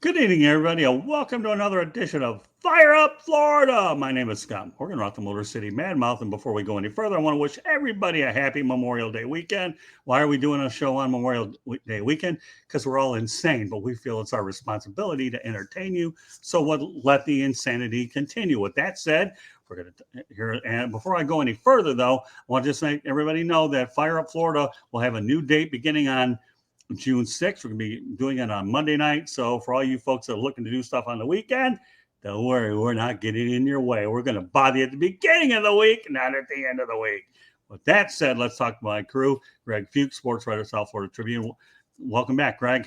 Good evening, everybody, and welcome to another edition of Fire Up Florida. My name is Scott. We're going to rock the Motor City Mad Mouth, and before we go any further, I want to wish everybody a happy Memorial Day weekend. Why are we doing a show on Memorial Day weekend? Because we're all insane, but we feel it's our responsibility to entertain you, so let the insanity continue. With that said, we're going to hear, and before I go any further, though, I want to just let everybody know that Fire Up Florida will have a new date beginning on June 6th. We're going to be doing it on Monday night. So for all you folks that are looking to do stuff on the weekend, don't worry, we're not getting in your way. We're going to bother you at the beginning of the week, not at the end of the week. With that said, let's talk to my crew. Greg Fuchs, sports writer, South Florida Tribune. Welcome back, Greg.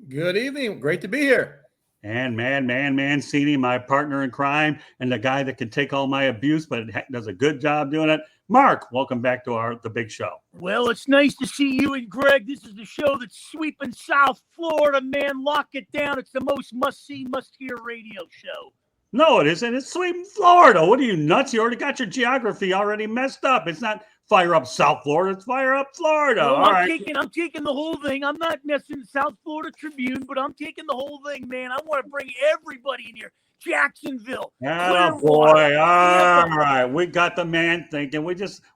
Good evening. Great to be here. And Mancini, my partner in crime, and the guy that can take all my abuse, but does a good job doing it. Mark, welcome back to the big show. Well, it's nice to see you and Greg. This is the show that's sweeping South Florida, man. Lock it down. It's the most must-see, must-hear radio show. No, it isn't. It's sweeping Florida. What are you, nuts? You already got your geography already messed up. It's not Fire Up South Florida. It's Fire Up Florida. Well, all right. I'm taking the whole thing. I'm not messing the South Florida Tribune, but I'm taking the whole thing, man. I want to bring everybody in here. Jacksonville. Oh, boy. All right. We got the man thinking.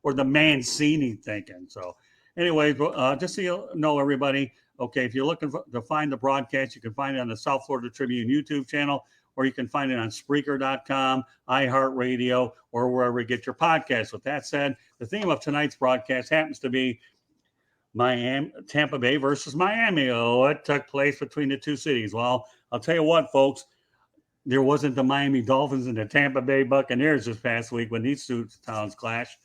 Or the Mancini thinking. So, anyway, just so you know, everybody, okay, if you're looking to find the broadcast, you can find it on the South Florida Tribune YouTube channel, or you can find it on Spreaker.com, iHeartRadio, or wherever you get your podcasts. With that said, the theme of tonight's broadcast happens to be Tampa Bay versus Miami. Oh, what took place between the two cities? Well, I'll tell you what, folks. There wasn't the Miami Dolphins and the Tampa Bay Buccaneers this past week when these two towns clashed.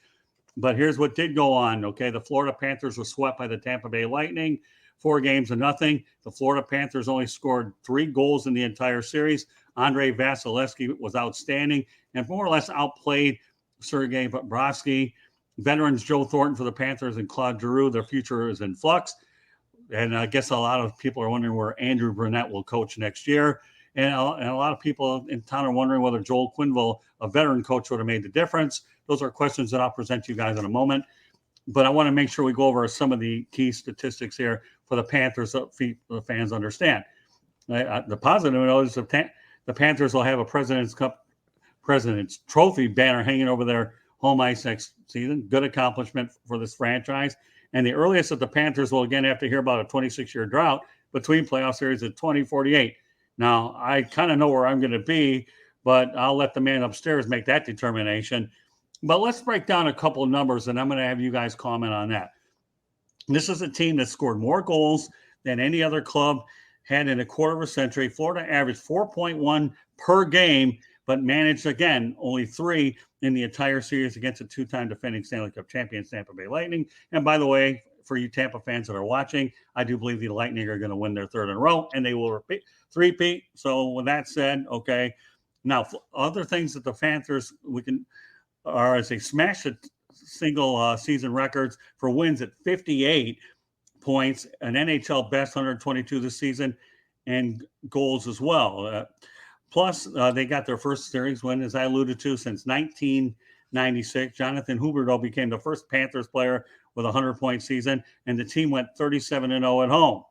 But here's what did go on, okay? The Florida Panthers were swept by the Tampa Bay Lightning, 4-0. The Florida Panthers only scored 3 goals in the entire series. Andrei Vasilevsky was outstanding and more or less outplayed Sergei Bobrovsky. Veterans Joe Thornton for the Panthers and Claude Giroux, their future is in flux. And I guess a lot of people are wondering where Andrew Burnett will coach next year. And a lot of people in town are wondering whether Joel Quenneville, a veteran coach, would have made the difference. Those are questions that I'll present to you guys in a moment. But I want to make sure we go over some of the key statistics here for the Panthers so the fans understand. The positive note is the Panthers will have a President's Trophy banner hanging over their home ice next season. Good accomplishment for this franchise. And the earliest that the Panthers will again have to hear about a 26-year drought between playoff series is 2048. Now, I kind of know where I'm going to be, but I'll let the man upstairs make that determination. But let's break down a couple of numbers, and I'm going to have you guys comment on that. This is a team that scored more goals than any other club had in a quarter of a century. Florida averaged 4.1 per game, but managed, again, only 3 in the entire series against a 2-time defending Stanley Cup champion Tampa Bay Lightning. And by the way, for you Tampa fans that are watching, I do believe the Lightning are going to win their 3rd in a row, and they will repeat. So with that said, okay. Now, other things that the Panthers are as they smash the single season records for wins at 58 points, an NHL best 122 this season, and goals as well. Plus, they got their first series win, as I alluded to, since 1996. Jonathan Huberdeau became the first Panthers player with a 100-point season, and the team went 37-0 at home.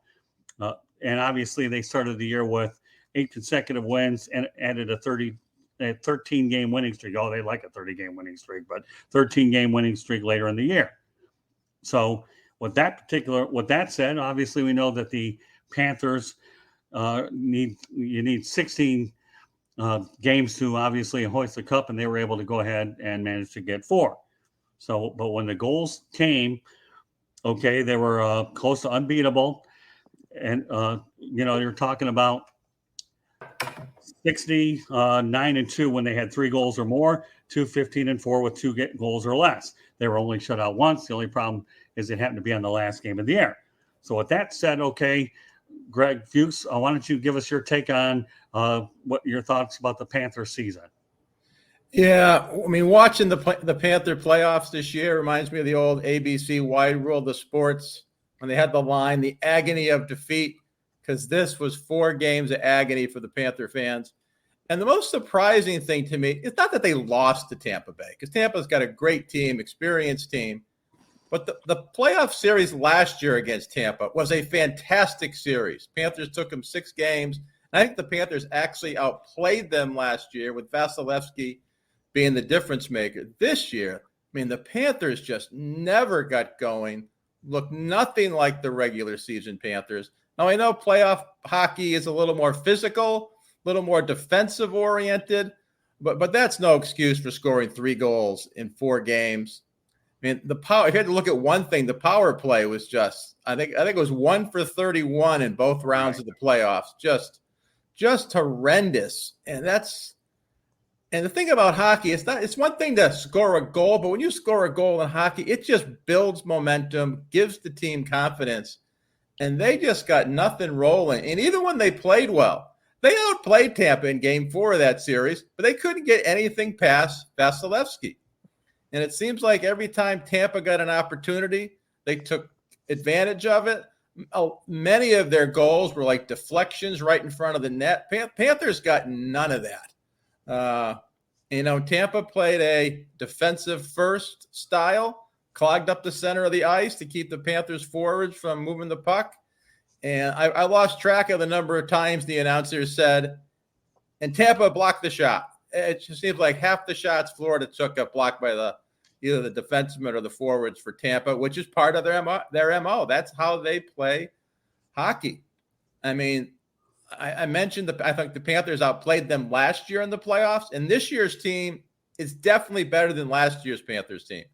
And obviously, they started the year with 8 consecutive wins and added a 13-game winning streak. Oh, they like a 30-game winning streak, but 13-game winning streak later in the year. So with that said, obviously we know that the Panthers need 16 games to obviously hoist the cup, and they were able to go ahead and manage to get 4. So, but when the goals came, okay, they were close to unbeatable. And, you're talking about 69-2 when they had 3 goals or more, 15-4 with 2 goals or less. They were only shut out once. The only problem is it happened to be on the last game of the year. So with that said, okay, Greg Fuchs, why don't you give us your take on what your thoughts about the Panther season? Yeah, I mean, watching the Panther playoffs this year reminds me of the old ABC Wide World of Sports when they had the line, the agony of defeat, because this was 4 games of agony for the Panther fans. And the most surprising thing to me is not that they lost to Tampa Bay, because Tampa's got a great team, experienced team, But the playoff series last year against Tampa was a fantastic series. Panthers took them 6 games. And I think the Panthers actually outplayed them last year with Vasilevsky being the difference maker. This year, I mean, the Panthers just never got going, looked nothing like the regular season Panthers. Now, I know playoff hockey is a little more physical, a little more defensive oriented, but that's no excuse for scoring 3 goals in 4 games. I mean, the power. If you had to look at one thing, the power play was just. I think it was 1 for 31 in both rounds of the playoffs. Just horrendous. And the thing about hockey, it's one thing to score a goal, but when you score a goal in hockey, it just builds momentum, gives the team confidence, and they just got nothing rolling. And even when they played well, they outplayed Tampa in Game 4 of that series, but they couldn't get anything past Vasilevsky. And it seems like every time Tampa got an opportunity, they took advantage of it. Many of their goals were like deflections right in front of the net. Panthers got none of that. Tampa played a defensive first style, clogged up the center of the ice to keep the Panthers forwards from moving the puck. And I lost track of the number of times the announcer said, and Tampa blocked the shot. It just seems like half the shots Florida took got blocked by either the defensemen or the forwards for Tampa, which is part of their MO. That's how they play hockey. I mean, I mentioned I think the Panthers outplayed them last year in the playoffs, and this year's team is definitely better than last year's Panthers team.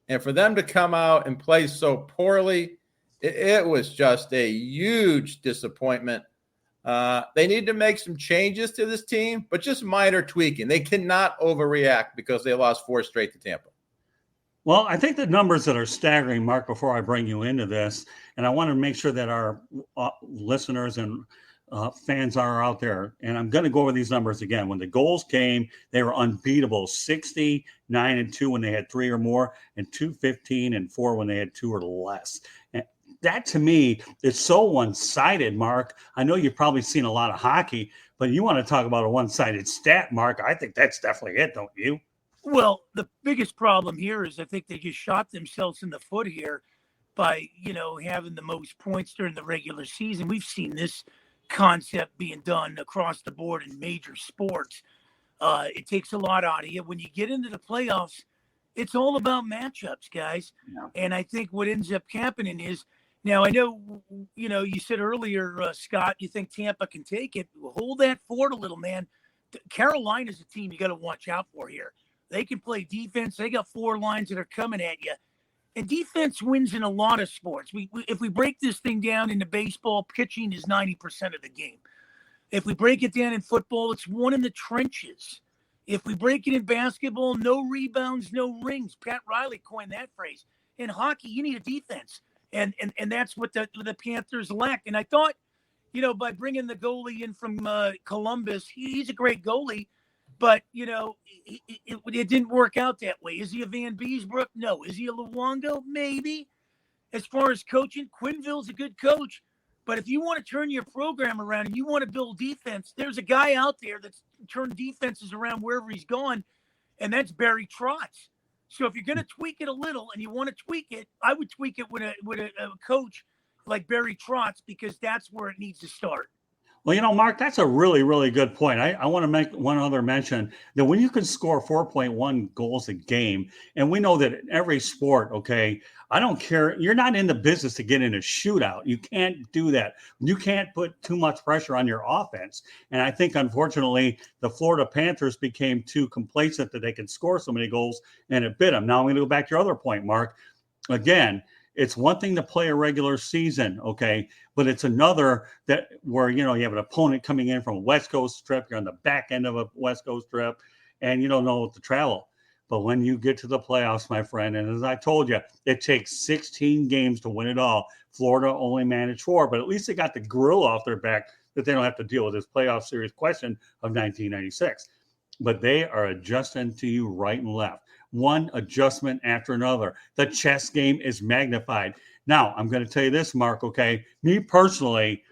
And for them to come out and play so poorly, it was just a huge disappointment. They need to make some changes to this team, but just minor tweaking. They cannot overreact because they lost 4 straight to Tampa. Well, I think the numbers that are staggering, Mark, before I bring you into this, and I want to make sure that our listeners and fans are out there, and I'm going to go over these numbers again. When the goals came, they were unbeatable, 69-2 when they had 3 or more, and 215-4 when they had 2 or less. And that, to me, is so one-sided, Mark. I know you've probably seen a lot of hockey, but you want to talk about a one-sided stat, Mark. I think that's definitely it, don't you? Well, the biggest problem here is I think they just shot themselves in the foot here by, having the most points during the regular season. We've seen this concept being done across the board in major sports. It takes a lot out of you. When you get into the playoffs, it's all about matchups, guys. Yeah. And I think what ends up happening is, now I know, you said earlier, Scott, you think Tampa can take it. Hold that fort a little, man. Carolina's a team you got to watch out for here. They can play defense. They got 4 lines that are coming at you. And defense wins in a lot of sports. If we break this thing down into baseball, pitching is 90% of the game. If we break it down in football, it's won in the trenches. If we break it in basketball, no rebounds, no rings. Pat Riley coined that phrase. In hockey, you need a defense. And that's what the Panthers lack. And I thought, by bringing the goalie in from Columbus, he's a great goalie. But, it didn't work out that way. Is he a Van Beesbrook? No. Is he a Luongo? Maybe. As far as coaching, Quenneville's a good coach. But if you want to turn your program around and you want to build defense, there's a guy out there that's turned defenses around wherever he's gone, and that's Barry Trotz. So if you're going to tweak it a little and you want to tweak it, I would tweak it with a coach like Barry Trotz, because that's where it needs to start. Well, Mark, that's a really, really good point. I want to make one other mention that when you can score 4.1 goals a game, and we know that in every sport, okay, I don't care. You're not in the business to get in a shootout. You can't do that. You can't put too much pressure on your offense. And I think, unfortunately, the Florida Panthers became too complacent that they could score so many goals, and it bit them. Now I'm going to go back to your other point, Mark. Again, it's one thing to play a regular season, okay, but it's another that where, you have an opponent coming in from a West Coast trip. You're on the back end of a West Coast trip, and you don't know what to travel. But when you get to the playoffs, my friend, and as I told you, it takes 16 games to win it all. Florida only managed 4, but at least they got the grill off their back that they don't have to deal with this playoff series question of 1996. But they are adjusting to you right and left. One adjustment after another. The chess game is magnified. Now, I'm going to tell you this, Mark, okay? Me personally,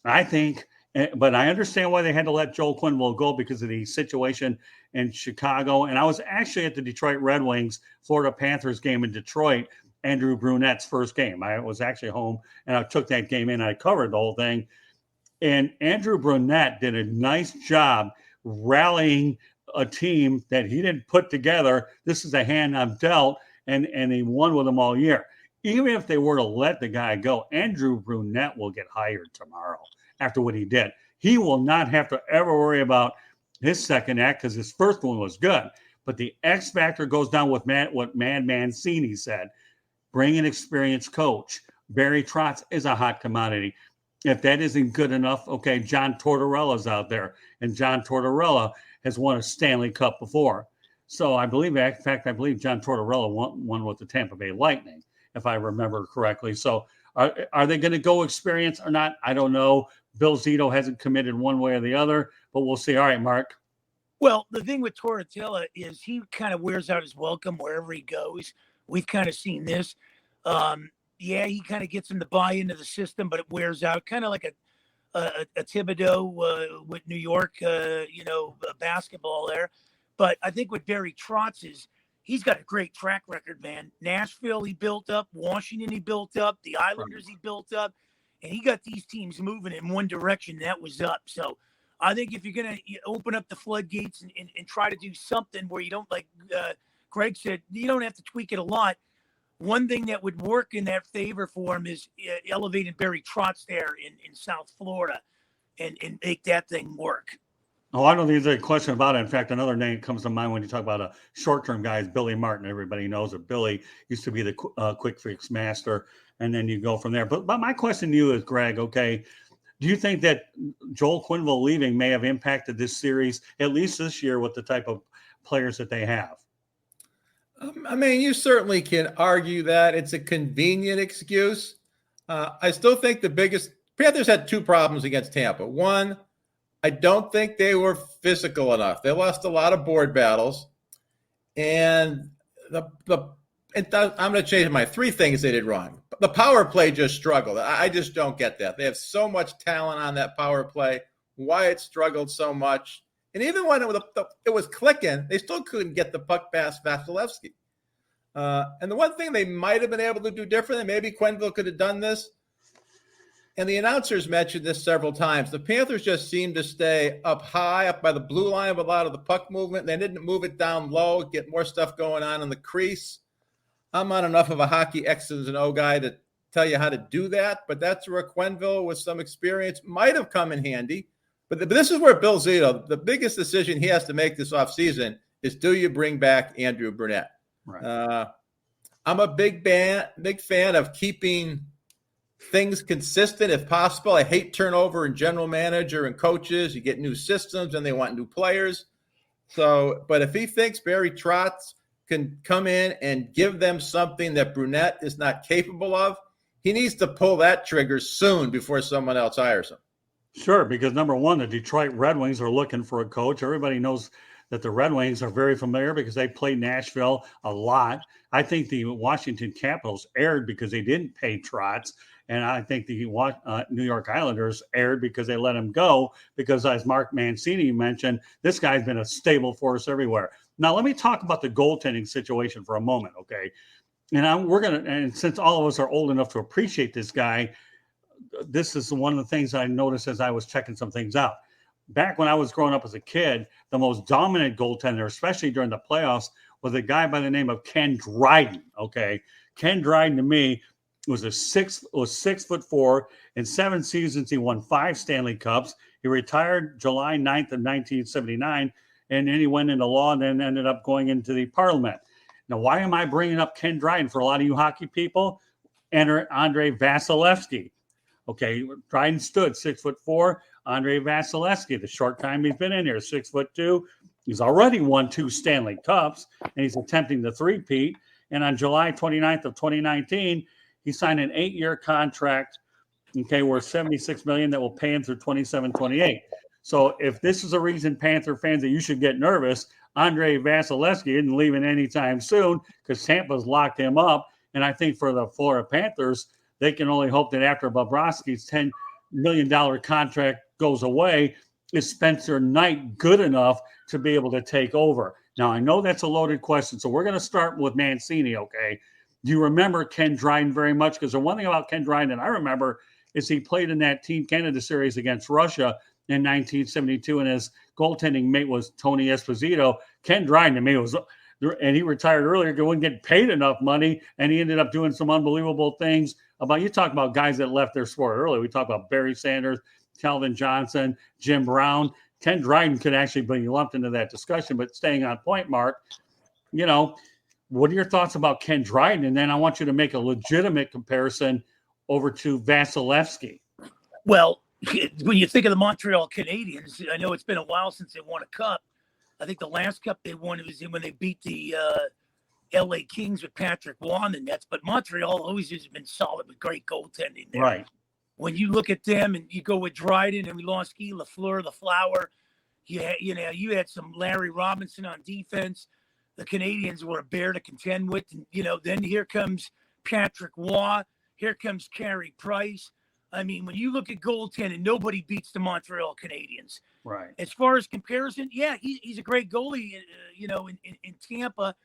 I think, but I understand why they had to let Joel Quenneville go because of the situation in Chicago. And I was actually at the Detroit Red Wings, Florida Panthers game in Detroit. Andrew Brunette's first game. I was actually home and I took that game in. I covered the whole thing. And Andrew Brunette did a nice job rallying a team that he didn't put together. This is a hand I'm dealt, and he won with them all year. Even if they were to let the guy go, Andrew Brunette will get hired tomorrow after what he did. He will not have to ever worry about his second act because his first one was good. But the X factor goes down with what Mancini said. Bring an experienced coach. Barry Trotz is a hot commodity. If that isn't good enough, okay, John Tortorella's out there. And John Tortorella has won a Stanley Cup before. So I believe John Tortorella won with the Tampa Bay Lightning, if I remember correctly. So are they going to go experience or not? I don't know. Bill Zito hasn't committed one way or the other, but we'll see. All right, Mark. Well, the thing with Tortorella is he kind of wears out his welcome wherever he goes. We've kind of seen this. Yeah, he kind of gets him to buy into the system, but it wears out, kind of like a Thibodeau with New York, basketball there. But I think with Barry Trotz is he's got a great track record, man. Nashville, he built up. Washington, he built up. The Islanders, he built up. And he got these teams moving in one direction. That was up. So I think if you're going to open up the floodgates and try to do something where you don't, like Greg said, you don't have to tweak it a lot. One thing that would work in that favor for him is elevating Barry Trotz there in South Florida and make that thing work. Oh, I don't think there's a question about it. In fact, another name comes to mind when you talk about a short-term guy is Billy Martin. Everybody knows that Billy used to be the quick fix master, and then you go from there. But my question to you is, Greg, okay, do you think that Joel Quenneville leaving may have impacted this series, at least this year, with the type of players that they have? I mean, you certainly can argue that. It's a convenient excuse. I still think the biggest – Panthers had two problems against Tampa. One, I don't think they were physical enough. They lost a lot of board battles. And I'm going to change my three things they did wrong. The power play just struggled. I just don't get that. They have so much talent on that power play. Why it struggled so much. And even when it was clicking, they still couldn't get the puck past Vasilevsky. And the one thing they might have been able to do differently, maybe Quenneville could have done this, and the announcers mentioned this several times, the Panthers just seemed to stay up high, up by the blue line with a lot of the puck movement. They didn't move it down low, get more stuff going on in the crease. I'm not enough of a hockey X's and O guy to tell you how to do that, but that's where Quenneville with some experience might have come in handy. But this is where Bill Zito, the biggest decision he has to make this offseason is, do you bring back Andrew Brunette? Right. I'm a big fan of keeping things consistent if possible. I hate turnover in general manager and coaches. You get new systems and they want new players. But if he thinks Barry Trotz can come in and give them something that Brunette is not capable of, he needs to pull that trigger soon before someone else hires him. Sure, because number one, the Detroit Red Wings are looking for a coach. Everybody knows that the Red Wings are very familiar because they played Nashville a lot. I think the Washington Capitals erred because they didn't pay Trotz. And I think the New York Islanders erred because they let him go because, as Mark Mancini mentioned, this guy's been a stable force everywhere. Now, let me talk about the goaltending situation for a moment, okay? And since all of us are old enough to appreciate this guy, this is one of the things I noticed as I was checking some things out. Back when I was growing up as a kid, the most dominant goaltender, especially during the playoffs, was a guy by the name of Ken Dryden. Okay, Ken Dryden to me was 6'4". In 7 seasons, he won 5 Stanley Cups. He retired July 9th of 1979, and then he went into law and then ended up going into the Parliament. Now, why am I bringing up Ken Dryden? For a lot of you hockey people, enter Andre Vasilevsky. Okay, Dryden stood 6'4". Andre Vasilevsky, the short time he's been in here, 6'2". He's already won 2 Stanley Cups, and he's attempting the three-peat. And on July 29th of 2019, he signed an 8-year contract, okay, worth $76 million that will pay him through 27-28. So if this is a reason, Panther fans, that you should get nervous, Andre Vasilevsky isn't leaving anytime soon because Tampa's locked him up. And I think for the Florida Panthers, they can only hope that after Bobrovsky's $10 million contract goes away, is Spencer Knight good enough to be able to take over? Now, I know that's a loaded question, so we're going to start with Mancini, okay? Do you remember Ken Dryden very much? Because the one thing about Ken Dryden I remember is he played in that Team Canada series against Russia in 1972, and his goaltending mate was Tony Esposito. Ken Dryden, to me, was, and he retired earlier because he wasn't getting paid enough money, and he ended up doing some unbelievable things. You talk about guys that left their sport early. We talk about Barry Sanders, Calvin Johnson, Jim Brown. Ken Dryden could actually be lumped into that discussion, but staying on point, Mark, what are your thoughts about Ken Dryden? And then I want you to make a legitimate comparison over to Vasilevsky. Well, when you think of the Montreal Canadiens, I know it's been a while since they won a cup. I think the last cup they won was when they beat the LA Kings with Patrick Waugh in the nets. But Montreal always has been solid with great goaltending there. Right. When you look at them and you go with Dryden and Milwaukee, Lafleur, the Flower, you had some Larry Robinson on defense. The Canadians were a bear to contend with. And, then here comes Patrick Waugh. Here comes Carey Price. I mean, when you look at goaltending, nobody beats the Montreal Canadiens. Right. As far as comparison, yeah, he's a great goalie, in Tampa,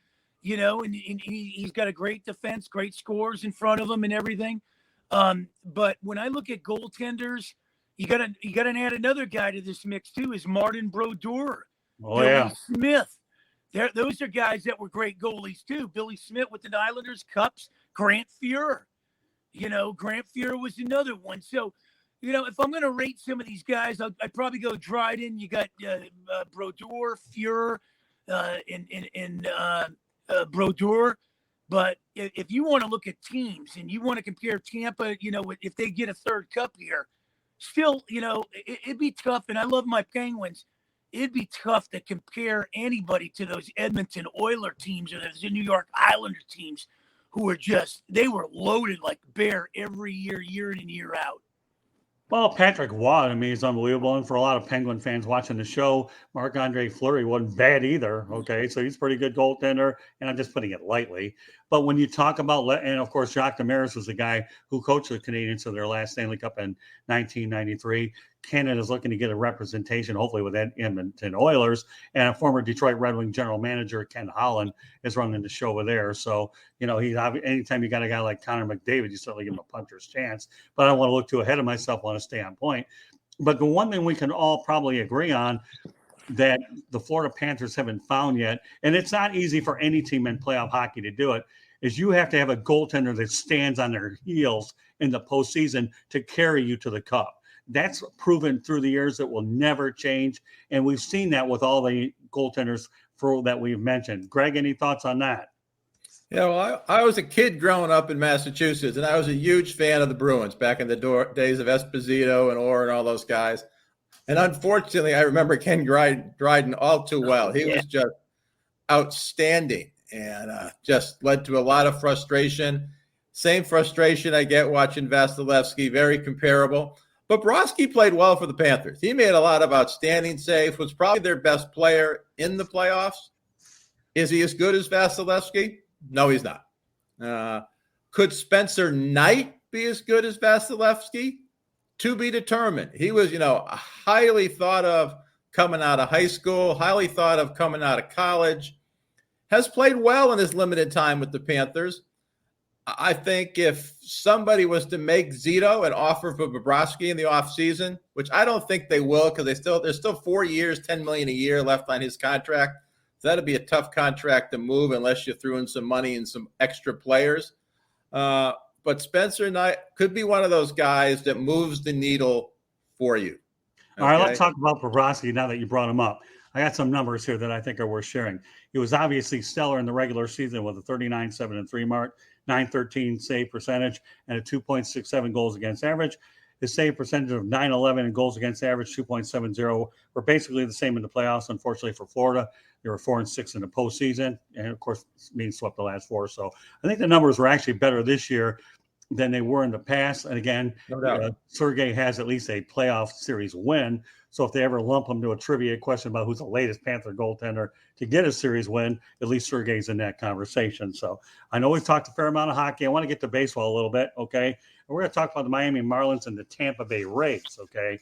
and he's got a great defense, great scores in front of him and everything. But when I look at goaltenders, you got to add another guy to this mix too, is Martin Brodeur, Billy Smith. Those are guys that were great goalies too. Billy Smith with the Islanders, Cups, Grant Fuhrer. Grant Fuhrer was another one. So, if I'm going to rate some of these guys, I'd probably go Dryden. You got Brodeur, Fuhrer, and Brodeur. But if you want to look at teams and you want to compare Tampa, if they get a third cup here, still, it'd be tough. And I love my Penguins. It'd be tough to compare anybody to those Edmonton Oiler teams or those New York Islander teams who were they were loaded like bear every year in and year out. Well, Patrick Waugh, to me, is unbelievable. And for a lot of Penguin fans watching the show, Marc-Andre Fleury wasn't bad either. Okay, so he's a pretty good goaltender, and I'm just putting it lightly. But when you talk about, and of course, Jacques Demers was the guy who coached the Canadiens to their last Stanley Cup in 1993. Canada's looking to get a representation, hopefully, with Edmonton Oilers. And a former Detroit Red Wing general manager, Ken Holland, is running the show over there. So, anytime you got a guy like Connor McDavid, you certainly give him a puncher's chance. But I don't want to look too ahead of myself. I want to stay on point. But the one thing we can all probably agree on that the Florida Panthers haven't found yet, and it's not easy for any team in playoff hockey to do it, is you have to have a goaltender that stands on their heels in the postseason to carry you to the cup. That's proven through the years that will never change. And we've seen that with all the goaltenders that we've mentioned. Greg, any thoughts on that? Yeah, well, I was a kid growing up in Massachusetts, and I was a huge fan of the Bruins back in the days of Esposito and Orr and all those guys. And unfortunately, I remember Ken Dryden all too well. He was just outstanding and just led to a lot of frustration. Same frustration I get watching Vasilevsky, very comparable. But Bobrovsky played well for the Panthers. He made a lot of outstanding saves, was probably their best player in the playoffs. Is he as good as Vasilevsky? No, he's not. Could Spencer Knight be as good as Vasilevsky? To be determined. He was, highly thought of coming out of high school, highly thought of coming out of college, has played well in his limited time with the Panthers. I think if somebody was to make Zito an offer for Bobrovsky in the offseason, which I don't think they will because there's still 4 years, $10 million a year left on his contract. So that'd be a tough contract to move unless you threw in some money and some extra players. But Spencer Knight could be one of those guys that moves the needle for you. Okay? All right, let's talk about Bobrovsky now that you brought him up. I got some numbers here that I think are worth sharing. He was obviously stellar in the regular season with a 39-7-3 mark, .913 save percentage, and a 2.67 goals against average. His save percentage of .911 and goals against average 2.70 were basically the same in the playoffs. Unfortunately for Florida, they were 4-6 in the postseason, and of course, being swept the last four. So I think the numbers were actually better this year than they were in the past. And again, Sergei has at least a playoff series win. So if they ever lump him to a trivia question about who's the latest Panther goaltender to get a series win, at least Sergei's in that conversation. So I know we've talked a fair amount of hockey. I want to get to baseball a little bit, okay? And we're going to talk about the Miami Marlins and the Tampa Bay Rays, okay?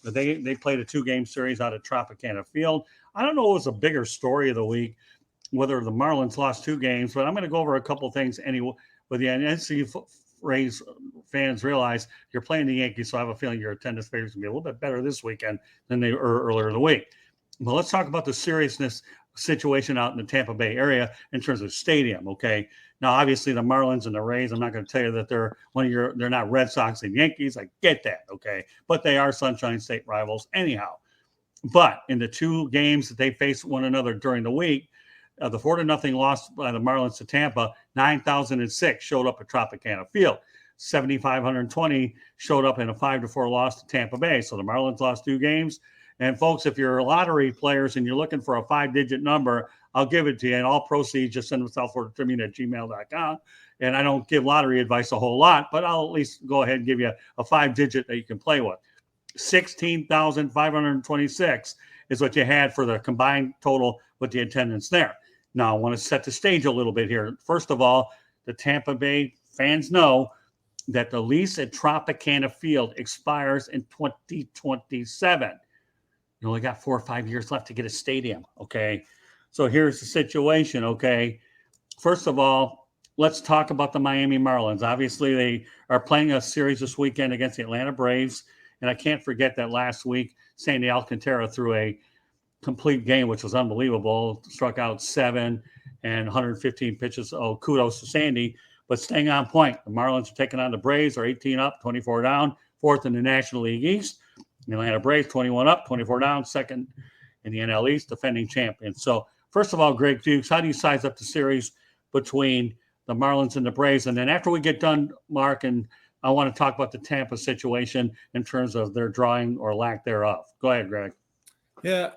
They played a 2-game series out at Tropicana Field. I don't know if it was a bigger story of the week, whether the Marlins lost 2 games, but I'm going to go over a couple things anyway. But the NC Rays fans realize you're playing the Yankees, so I have a feeling your attendance figures going to be a little bit better this weekend than they were earlier in the week. But let's talk about the seriousness situation out in the Tampa Bay area in terms of stadium, okay? Now, obviously, the Marlins and the Rays, I'm not going to tell you that they're not Red Sox and Yankees. I get that, okay? But they are Sunshine State rivals anyhow. But in the 2 games that they faced one another during the week, the 4-0 loss by the Marlins to Tampa, 9,006 showed up at Tropicana Field. 7,520 showed up in a 5-4 loss to Tampa Bay. So the Marlins lost 2 games. And folks, if you're lottery players and you're looking for a 5-digit number, I'll give it to you. And all proceeds, just send them to southfloridatribune@gmail.com. And I don't give lottery advice a whole lot, but I'll at least go ahead and give you a 5-digit that you can play with. 16,526 is what you had for the combined total with the attendance there. Now, I want to set the stage a little bit here. First of all, the Tampa Bay fans know that the lease at Tropicana Field expires in 2027. You only got 4 or 5 years left to get a stadium, okay? So here's the situation, okay? First of all, let's talk about the Miami Marlins. Obviously, they are playing a series this weekend against the Atlanta Braves, and I can't forget that last week, Sandy Alcantara threw a complete game, which was unbelievable. Struck out 7 and 115 pitches. Oh, kudos to Sandy. But staying on point, the Marlins are taking on the Braves. Are 18 up, 24 down, 4th in the National League East. The Atlanta Braves, 21 up, 24 down, 2nd in the NL East, defending champions. So, first of all, Greg Fuchs, how do you size up the series between the Marlins and the Braves? And then after we get done, Mark, and I want to talk about the Tampa situation in terms of their drawing or lack thereof. Go ahead, Greg. Yeah.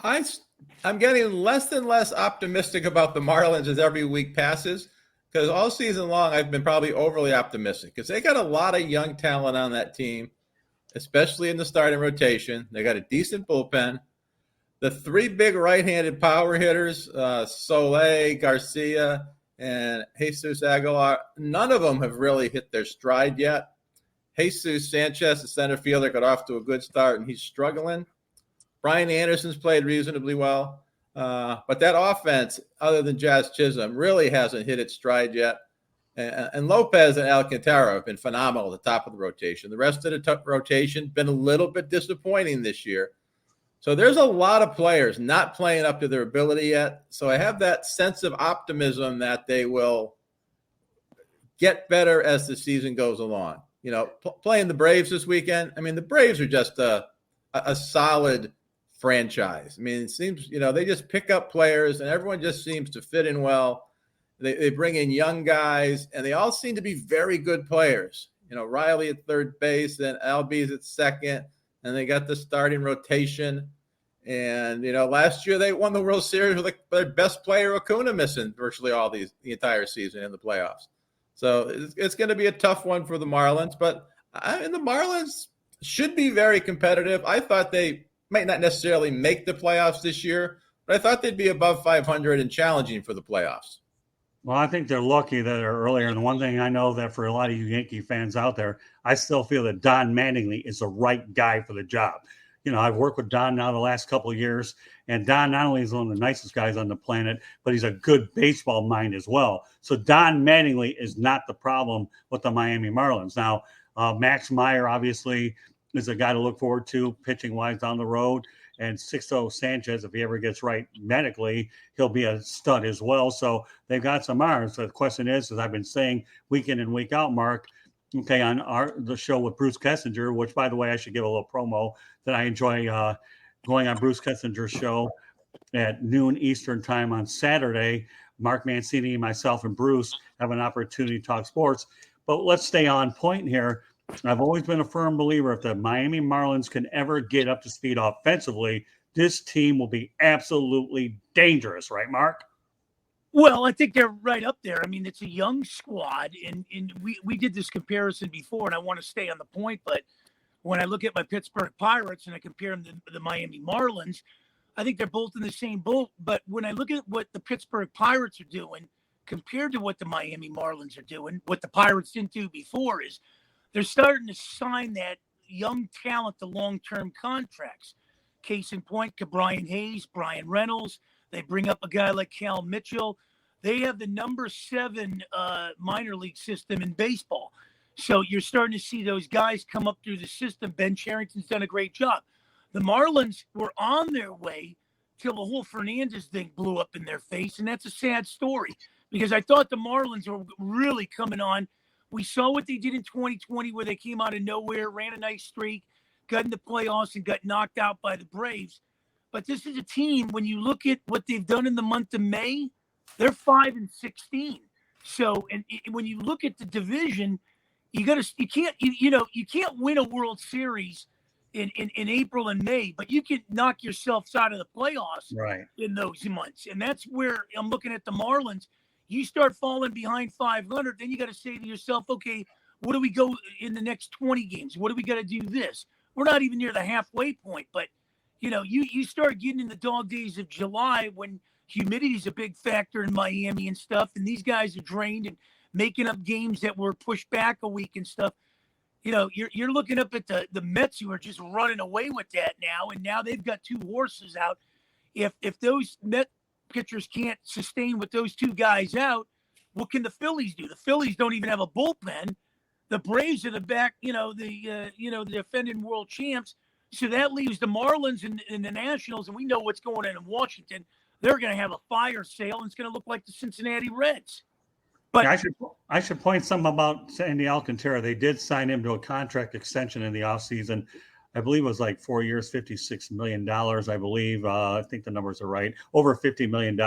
I'm getting less and less optimistic about the Marlins as every week passes, because all season long I've been probably overly optimistic because they got a lot of young talent on that team, especially in the starting rotation. They got a decent bullpen. The 3 big right-handed power hitters, Soler, Garcia, and Jesus Aguilar, none of them have really hit their stride yet. Jesus Sanchez, the center fielder, got off to a good start, and he's struggling. Brian Anderson's played reasonably well. But that offense, other than Jazz Chisholm, really hasn't hit its stride yet. And Lopez and Alcantara have been phenomenal at the top of the rotation. The rest of the rotation been a little bit disappointing this year. So there's a lot of players not playing up to their ability yet. So I have that sense of optimism that they will get better as the season goes along. You know, playing the Braves this weekend, I mean, the Braves are just a solid franchise. I mean, it seems, you know, they just pick up players and everyone just seems to fit in well. They bring in young guys and they all seem to be very good players. You know, Riley at third base and Albies at second, and they got the starting rotation. And, you know, last year they won the World Series with their best player, Acuna, missing virtually the entire season in the playoffs. So it's going to be a tough one for the Marlins, but the Marlins should be very competitive. I thought they might not necessarily make the playoffs this year, but I thought they'd be above 500 and challenging for the playoffs. Well, I think they're lucky that they're earlier. And one thing I know that for a lot of you Yankee fans out there, I still feel that Don Mattingly is the right guy for the job. You know, I've worked with Don now the last couple of years, and Don not only is one of the nicest guys on the planet, but he's a good baseball mind as well. So Don Mattingly is not the problem with the Miami Marlins. Now, Max Meyer obviously is a guy to look forward to pitching-wise down the road. And Sixto Sanchez, if he ever gets right medically, he'll be a stud as well. So they've got some arms. So the question is, as I've been saying week in and week out, Mark, okay, on the show with Bruce Kessinger, which, by the way, I should give a little promo that I enjoy going on Bruce Kessinger's show at noon Eastern time on Saturday. Mark Mancini, myself, and Bruce have an opportunity to talk sports. But let's stay on point here. I've always been a firm believer if the Miami Marlins can ever get up to speed offensively, this team will be absolutely dangerous, right, Mark? Well, I think they're right up there. I mean, it's a young squad, and we did this comparison before, and I want to stay on the point, but when I look at my Pittsburgh Pirates and I compare them to the Miami Marlins, I think they're both in the same boat. But when I look at what the Pittsburgh Pirates are doing compared to what the Miami Marlins are doing, what the Pirates didn't do before is they're starting to sign that young talent to long-term contracts. Case in point, Brian Hayes, Brian Reynolds. They bring up a guy like Cal Mitchell. They have the number 7 minor league system in baseball. So you're starting to see those guys come up through the system. Ben Cherington's done a great job. The Marlins were on their way till the whole Fernandez thing blew up in their face, and that's a sad story because I thought the Marlins were really coming on. We saw what they did in 2020 where they came out of nowhere, ran a nice streak, got in the playoffs, and got knocked out by the Braves. But this is a team, when you look at what they've done in the month of May, they're 5-16. So, and when you look at the division, you can't win a World Series in April and May, but you can knock yourself out of the playoffs in those months. And that's where I'm looking at the Marlins. You start falling behind 500, then you got to say to yourself, okay, what do we go in the next 20 games? What do we got to do this? We're not even near the halfway point, but you start getting in the dog days of July when humidity is a big factor in Miami and stuff, and these guys are drained and making up games that were pushed back a week and stuff. You're looking up at the Mets who are just running away with that now, and now they've got 2 horses out. If those Met pitchers can't sustain with those 2 guys out, what can the Phillies do? The Phillies don't even have a bullpen. The Braves are the back, the defending world champs. So that leaves the Marlins and the Nationals, and we know what's going on in Washington. They're going to have a fire sale, and it's going to look like the Cincinnati Reds. But yeah, I should point something about Sandy Alcantara. They did sign him to a contract extension in the offseason. I believe it was like 4 years, $56 million, I believe. I think the numbers are right. Over $50 million.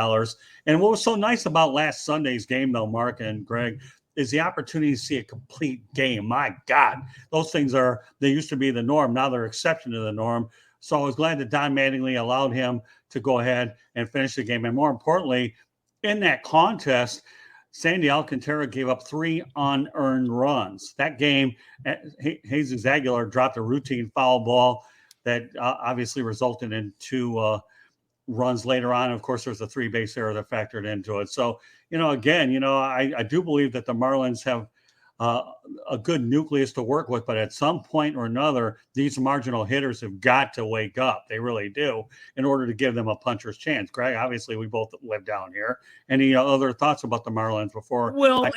And what was so nice about last Sunday's game, though, Mark and Greg, is the opportunity to see a complete game. My God, those things they used to be the norm. Now they're exception to the norm. So I was glad that Don Mattingly allowed him to go ahead and finish the game. And more importantly, in that contest, Sandy Alcantara gave up 3 unearned runs. That game, Jesus Aguilar dropped a routine foul ball that obviously resulted in 2 runs later on. Of course, there's a 3-base error that factored into it. So, again, I do believe that the Marlins have a good nucleus to work with, but at some point or another, these marginal hitters have got to wake up. They really do, in order to give them a puncher's chance. Greg, obviously, we both live down here. Any other thoughts about the Marlins before? Well,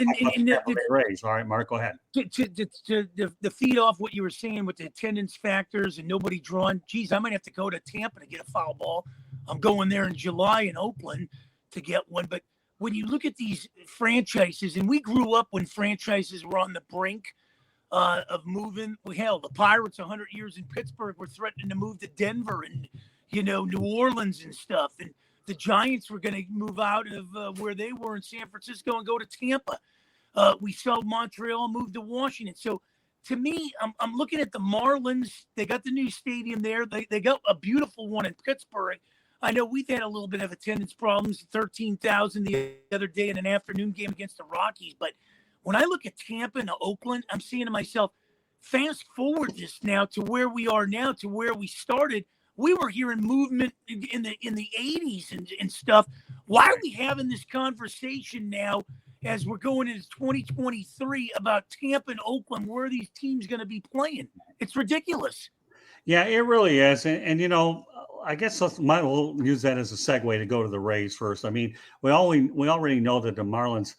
Rays. All right, Mark, go ahead. To feed off what you were saying with the attendance factors and nobody drawn, geez, I might have to go to Tampa to get a foul ball. I'm going there in July in Oakland to get one. But when you look at these franchises, and we grew up when franchises were on the brink of moving. Hell, the Pirates 100 years in Pittsburgh were threatening to move to Denver and, New Orleans and stuff. And the Giants were going to move out of where they were in San Francisco and go to Tampa. We saw Montreal move to Washington. So to me, I'm looking at the Marlins. They got the new stadium there. They got a beautiful one in Pittsburgh. I know we've had a little bit of attendance problems, 13,000 the other day in an afternoon game against the Rockies. But when I look at Tampa and Oakland, I'm saying to myself, fast forward this now to where we are now, to where we started. We were hearing movement in the 80s and stuff. Why are we having this conversation now as we're going into 2023 about Tampa and Oakland? Where are these teams going to be playing? It's ridiculous. Yeah, it really is. And I guess we'll use that as a segue to go to the Rays first. I mean, we already know that the Marlins'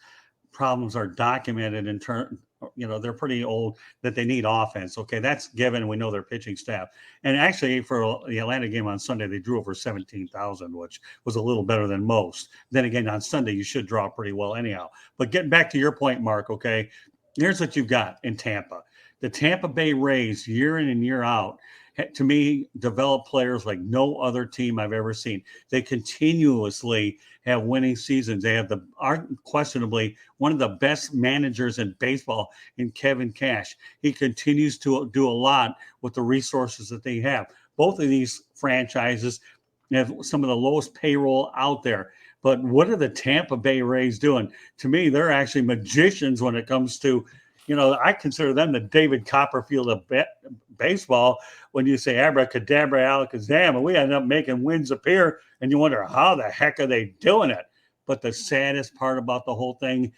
problems are documented in turn. They're pretty old, that they need offense. Okay, that's given. We know their pitching staff. And actually, for the Atlanta game on Sunday, they drew over 17,000, which was a little better than most. Then again, on Sunday, you should draw pretty well anyhow. But getting back to your point, Mark, okay, here's what you've got in Tampa. The Tampa Bay Rays, year in and year out, to me, develop players like no other team I've ever seen. They continuously have winning seasons. They have unquestionably one of the best managers in baseball in Kevin Cash. He continues to do a lot with the resources that they have. Both of these franchises have some of the lowest payroll out there. But what are the Tampa Bay Rays doing? To me, they're actually magicians when it comes to, I consider them the David Copperfield of baseball. When you say abracadabra, alakazam, and we end up making wins appear, and you wonder how the heck are they doing it? But the saddest part about the whole thing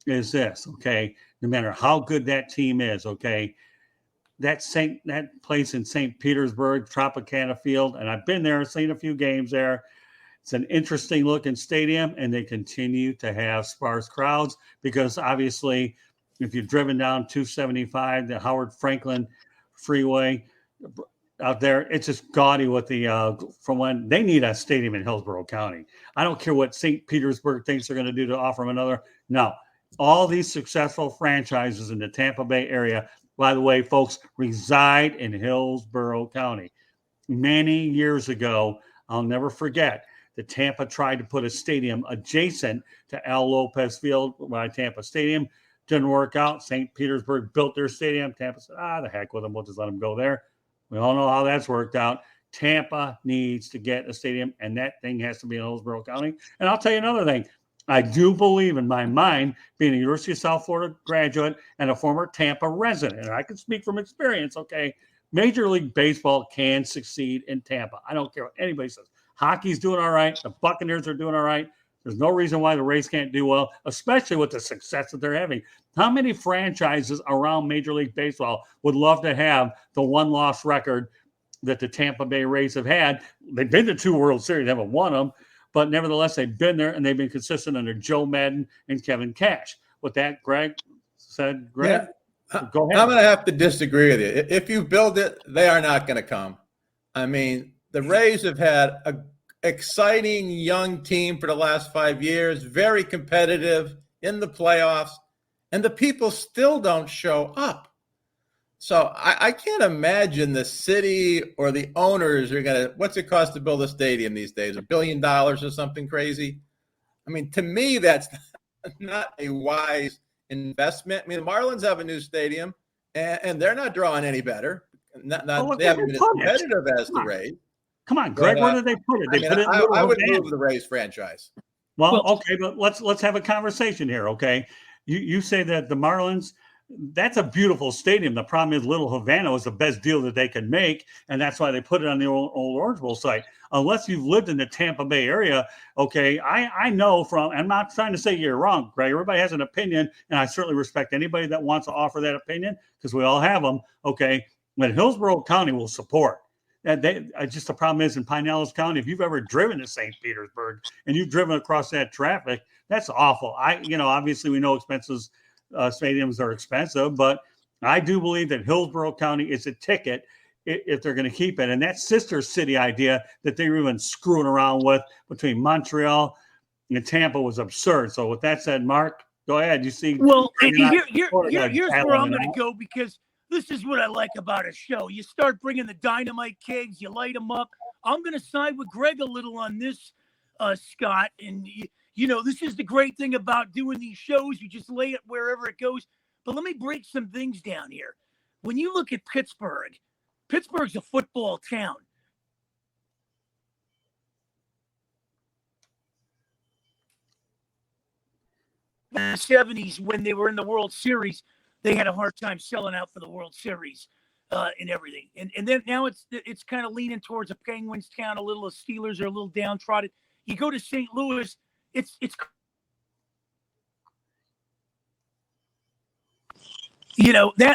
is this, okay? No matter how good that team is, okay, that place in St. Petersburg, Tropicana Field, and I've been there, seen a few games there. It's an interesting looking stadium, and they continue to have sparse crowds because obviously, if you've driven down 275, the Howard Franklin Freeway out there, it's just gaudy with the from when they need a stadium in Hillsborough County. I don't care what St. Petersburg thinks they're going to do to offer them another. No, all these successful franchises in the Tampa Bay area, by the way, folks, reside in Hillsborough County. Many years ago, I'll never forget, the Tampa tried to put a stadium adjacent to Al Lopez Field by Tampa Stadium. Didn't work out. St. Petersburg built their stadium. Tampa said, the heck with them. We'll just let them go there. We all know how that's worked out. Tampa needs to get a stadium, and that thing has to be in Hillsborough County. And I'll tell you another thing. I do believe in my mind, being a University of South Florida graduate and a former Tampa resident, and I can speak from experience, okay, Major League Baseball can succeed in Tampa. I don't care what anybody says. Hockey's doing all right. The Buccaneers are doing all right. There's no reason why the Rays can't do well, especially with the success that they're having. How many franchises around Major League Baseball would love to have the one-loss record that the Tampa Bay Rays have had? They've been to 2 World Series. They haven't won them, but nevertheless, they've been there, and they've been consistent under Joe Madden and Kevin Cash. With that, Greg said, Greg, go ahead. I'm going to have to disagree with you. If you build it, they are not going to come. I mean, the Rays have had an exciting young team for the last 5 years, very competitive in the playoffs, and the people still don't show up. So I can't imagine the city or the owners are going to – what's it cost to build a stadium these days, $1 billion or something crazy? I mean, to me, that's not a wise investment. I mean, the Marlins have a new stadium, and they're not drawing any better. They haven't been as competitive as the Rays. Come on, Greg, where did they put it? I would move the Rays franchise. Well, okay, but let's have a conversation here, okay? You say that the Marlins, that's a beautiful stadium. The problem is Little Havana was the best deal that they could make, and that's why they put it on the old Orange Bowl site. Unless you've lived in the Tampa Bay area, okay, I know from, I'm not trying to say you're wrong, Greg. Everybody has an opinion, and I certainly respect anybody that wants to offer that opinion because we all have them, okay? But Hillsborough County will support. Just the problem is in Pinellas County, if you've ever driven to St. Petersburg and you've driven across that traffic, that's awful. Obviously we know stadiums are expensive, but I do believe that Hillsborough County is a ticket if they're going to keep it. And that sister city idea that they were even screwing around with between Montreal and Tampa was absurd. So with that said, Mark, go ahead. You see, well, here's where I'm going to go because this is what I like about a show. You start bringing the dynamite kegs, you light them up. I'm going to side with Greg a little on this, Scott. And, this is the great thing about doing these shows. You just lay it wherever it goes. But let me break some things down here. When you look at Pittsburgh's a football town. In the 70s, when they were in the World Series, they had a hard time selling out for the World Series and everything. And then now it's kind of leaning towards a Penguins town, a little. The Steelers are a little downtrodden. You go to St. Louis, it's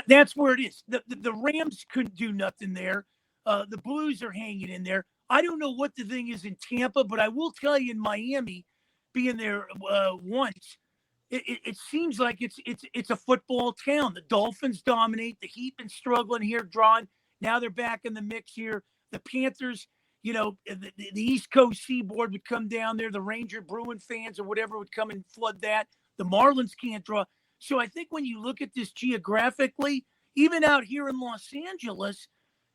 that's where it is. The Rams couldn't do nothing there. The Blues are hanging in there. I don't know what the thing is in Tampa, but I will tell you in Miami, being there once, it seems like it's a football town. The Dolphins dominate. The Heat been struggling here, drawing. Now they're back in the mix here. The Panthers, the East Coast Seaboard would come down there. The Ranger Bruin fans or whatever would come and flood that. The Marlins can't draw. So I think when you look at this geographically, even out here in Los Angeles,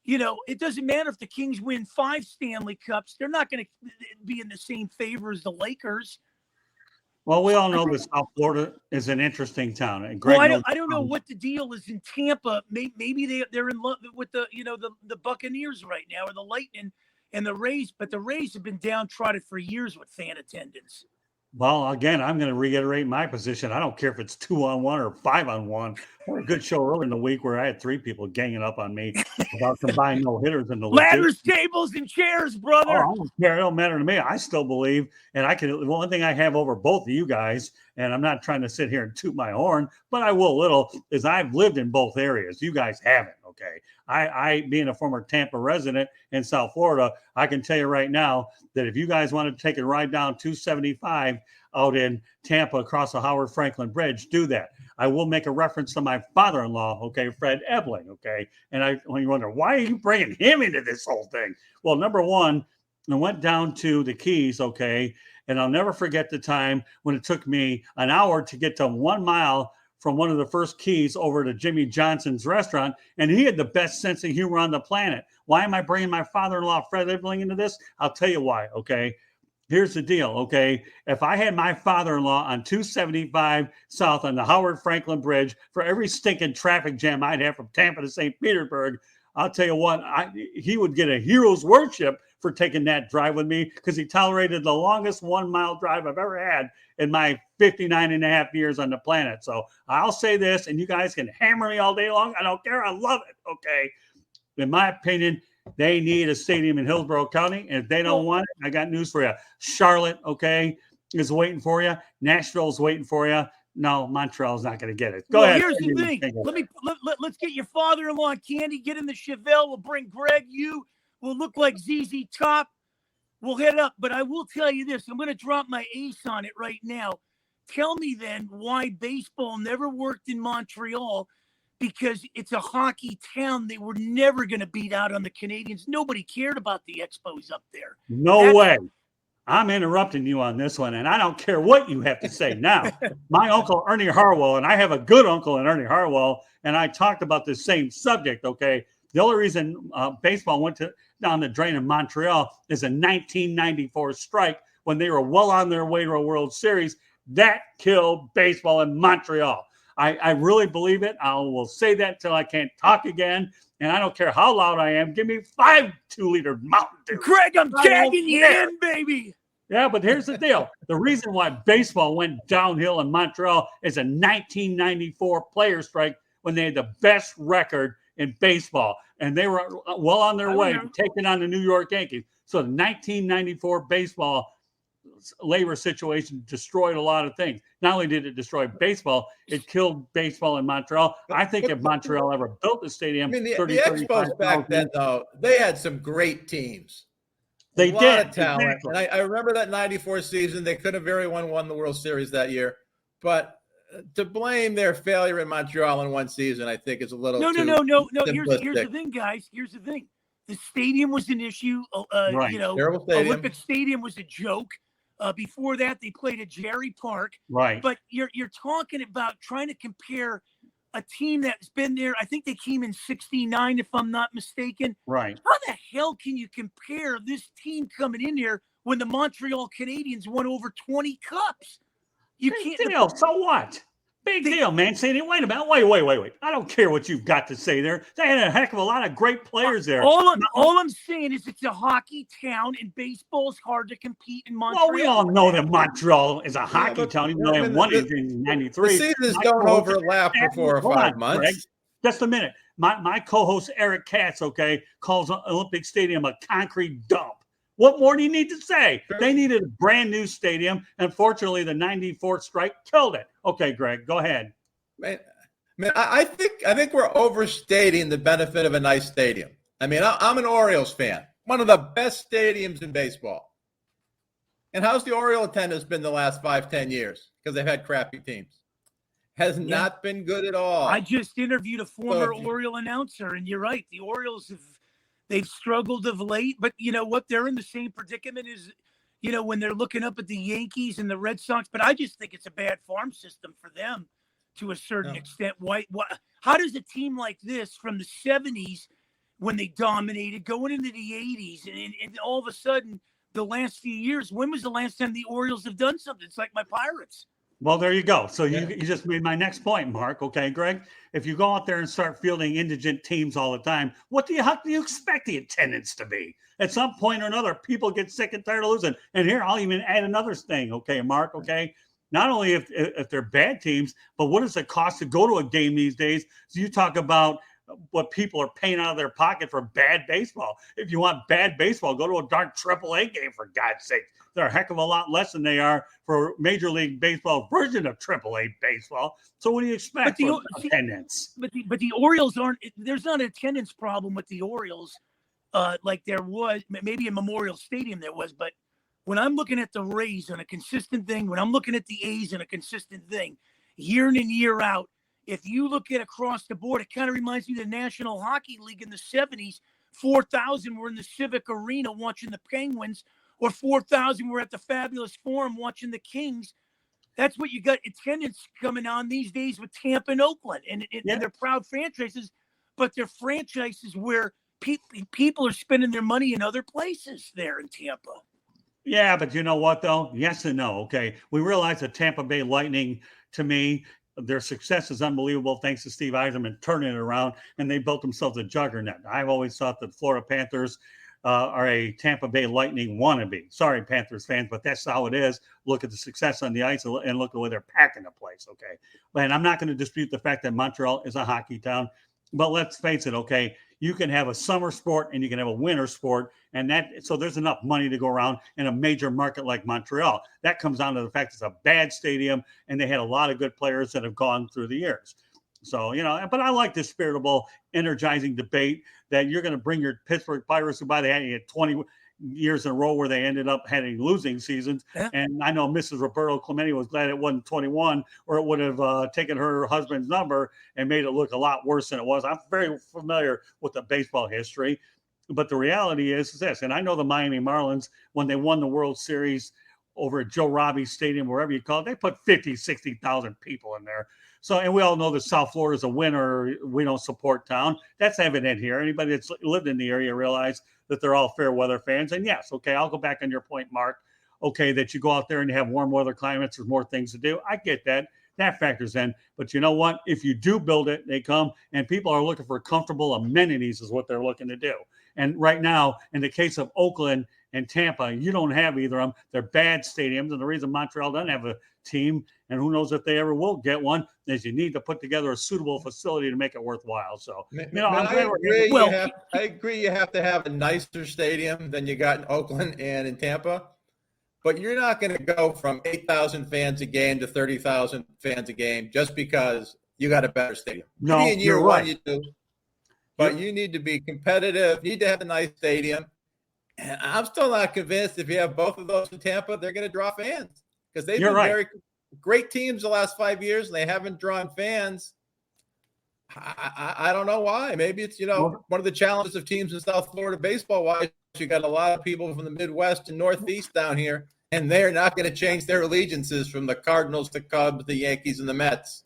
it doesn't matter if the Kings win 5 Stanley Cups. They're not going to be in the same favor as the Lakers. Well, we all know that South Florida is an interesting town. And Greg, I don't know what the deal is in Tampa. Maybe they're in love with the Buccaneers right now, or the Lightning and the Rays. But the Rays have been downtrodden for years with fan attendance. Well, again, I'm going to reiterate my position. I don't care if it's 2-on-1 or 5-on-1. Or a good show earlier in the week where I had 3 people ganging up on me about combined no-hitters in the league. Ladders, tables, and chairs, brother. Oh, I don't care. It don't matter to me. I still believe, and one thing I have over both of you guys, and I'm not trying to sit here and toot my horn, but I will a little, is I've lived in both areas. You guys haven't, Okay. I being a former Tampa resident in South Florida, I can tell you right now that if you guys want to take a ride down 275 out in Tampa across the Howard Franklin Bridge, do that. I will make a reference to my father-in-law, okay, Fred Ebling, okay? And when you wonder, why are you bringing him into this whole thing? Well, number one, I went down to the Keys, okay, and I'll never forget the time when it took me an hour to get to 1 mile from one of the first Keys over to Jimmy Johnson's restaurant, and he had the best sense of humor on the planet. Why am I bringing my father-in-law, Fred Ebling, into this? I'll tell you why, okay? Here's the deal, okay? If I had my father-in-law on 275 South on the Howard Franklin Bridge for every stinking traffic jam I'd have from Tampa to St. Petersburg, I'll tell you what, he would get a hero's worship for taking that drive with me because he tolerated the longest 1 mile drive I've ever had in my 59 and a half years on the planet. So I'll say this, and you guys can hammer me all day long. I don't care. I love it, okay? In my opinion, they need a stadium in Hillsborough County, and if they don't want it, I got news for you. Charlotte, okay, is waiting for you. Nashville's waiting for you. No, Montreal's not going to get it. Go ahead. Here's the thing. Let's get your father-in-law on Candy. Get in the Chevelle. We'll bring Greg. You will look like ZZ Top. We'll head up. But I will tell you this. I'm going to drop my ace on it right now. Tell me then why baseball never worked in Montreal. Because it's a hockey town. They were never going to beat out on the Canadians. Nobody cared about the Expos up there. No way. I'm interrupting you on this one, and I don't care what you have to say. Now, my uncle Ernie Harwell, and I have a good uncle in Ernie Harwell, and I talked about the same subject, okay? The only reason baseball went down the drain in Montreal is a 1994 strike when they were well on their way to a World Series. That killed baseball in Montreal. I really believe it. I will say that till I can't talk again. And I don't care how loud I am. Give me 5 2-liter Mountain Dew. Greg, I'm tagging you in, baby. Yeah, but here's the deal. The reason why baseball went downhill in Montreal is a 1994 player strike when they had the best record in baseball. And they were well on their way to taking on the New York Yankees. So the 1994 baseball labor situation destroyed a lot of things. Not only did it destroy baseball, it killed baseball in Montreal. I think if Montreal ever built the stadium, the Expos back then, though, they had some great teams. They did. A lot of talent. Exactly. And I remember that 94 season. They could have very well won the World Series that year. But to blame their failure in Montreal in one season, I think is a little No. Here's the thing, guys. Here's the thing. The stadium was an issue. Right. Olympic Stadium was a joke. Before that, they played at Jerry Park. Right. But you're talking about trying to compare a team that's been there. I think they came in 69, if I'm not mistaken. Right. How the hell can you compare this team coming in there when the Montreal Canadiens won over 20 cups? You Big can't. Deal. So what? Big deal, Mancini. Wait a minute. Wait. I don't care what you've got to say there. They had a heck of a lot of great players there. All I'm saying is it's a hockey town, and baseball's hard to compete in Montreal. Well, we all know that Montreal is a hockey town. Even though they won it in 93. The seasons don't overlap for 4 or 5 months. Greg, just a minute. My co-host Eric Katz, okay, calls Olympic Stadium a concrete dump. What more do you need to say? They needed a brand new stadium. Unfortunately, the 94 strike killed it. Okay, Greg, go ahead. Man, I think we're overstating the benefit of a nice stadium. I mean, I'm an Orioles fan. One of the best stadiums in baseball. And how's the Oriole attendance been the last 5-10 years? Because they've had crappy teams. Has not been good at all. I just interviewed a former Oriole announcer, and you're right. The Orioles they've struggled of late, but you know what? They're in the same predicament as, when they're looking up at the Yankees and the Red Sox. But I just think it's a bad farm system for them to a certain extent. How does a team like this from the 70s, when they dominated, going into the 80s, and all of a sudden, the last few years, when was the last time the Orioles have done something? It's like my Pirates. Well, there you go. So you just made my next point, Mark. Okay, Greg, if you go out there and start fielding indigent teams all the time, how do you expect the attendance to be? At some point or another, people get sick and tired of losing. And here, I'll even add another thing. Okay, Mark. Okay. Not only if they're bad teams, but what does it cost to go to a game these days? So you talk about what people are paying out of their pocket for bad baseball. If you want bad baseball, go to a darn AAA game, for God's sake. They're a heck of a lot less than they are for Major League Baseball version of AAA baseball. So what do you expect for attendance? But the Orioles aren't. There's not an attendance problem with the Orioles, like there was maybe in Memorial Stadium there was. But when I'm looking at the Rays on a consistent thing, when I'm looking at the A's on a consistent thing, year in and year out, if you look at across the board, it kind of reminds me of the National Hockey League in the 70s. 4,000 were in the Civic Arena watching the Penguins, or 4,000 were at the Fabulous Forum watching the Kings. That's what you got attendance coming on these days with Tampa and Oakland. And they're proud franchises, but they're franchises where people are spending their money in other places there in Tampa. Yeah, but you know what, though? Yes and no. Okay. We realize that Tampa Bay Lightning, to me, their success is unbelievable thanks to Steve Yzerman turning it around, and they built themselves a juggernaut. I've always thought that Florida Panthers are a Tampa Bay Lightning wannabe. Sorry, Panthers fans, but that's how it is. Look at the success on the ice and look at the way they're packing the place, okay? And I'm not going to dispute the fact that Montreal is a hockey town, but let's face it, okay? You can have a summer sport and you can have a winter sport, and so there's enough money to go around in a major market like Montreal. That comes down to the fact it's a bad stadium, and they had a lot of good players that have gone through the years. So, but I like this spiritable, energizing debate that you're going to bring your Pittsburgh Pirates, who by the way had 20 years in a row where they ended up having losing seasons. Yeah. And I know Mrs. Roberto Clemente was glad it wasn't 21, or it would have taken her husband's number and made it look a lot worse than it was. I'm very familiar with the baseball history, but the reality is this, and I know the Miami Marlins, when they won the World Series over at Joe Robbie Stadium, wherever you call it, they put 50, 60,000 people in there. So, and we all know that South Florida is a winner. We don't support town. That's evident here. Anybody that's lived in the area realize that they're all fair weather fans. And yes, okay, I'll go back on your point, Mark. Okay, that you go out there and you have warm weather climates, there's more things to do. I get that. That factors in. But you know what? If you do build it, they come, and people are looking for comfortable amenities is what they're looking to do. And right now, in the case of Oakland and Tampa, you don't have either of them. They're bad stadiums. And the reason Montreal doesn't have a team, and who knows if they ever will get one, is you need to put together a suitable facility to make it worthwhile. So, I agree you have to have a nicer stadium than you got in Oakland and in Tampa. But you're not going to go from 8,000 fans a game to 30,000 fans a game just because you got a better stadium. No, in year one you do. But you need to be competitive. You need to have a nice stadium. And I'm still not convinced if you have both of those in Tampa, they're going to draw fans. Because they've been very great teams the last 5 years, and they haven't drawn fans. I don't know why. Maybe it's, one of the challenges of teams in South Florida baseball-wise. You got a lot of people from the Midwest and Northeast down here, and they're not going to change their allegiances from the Cardinals, the Cubs, the Yankees, and the Mets.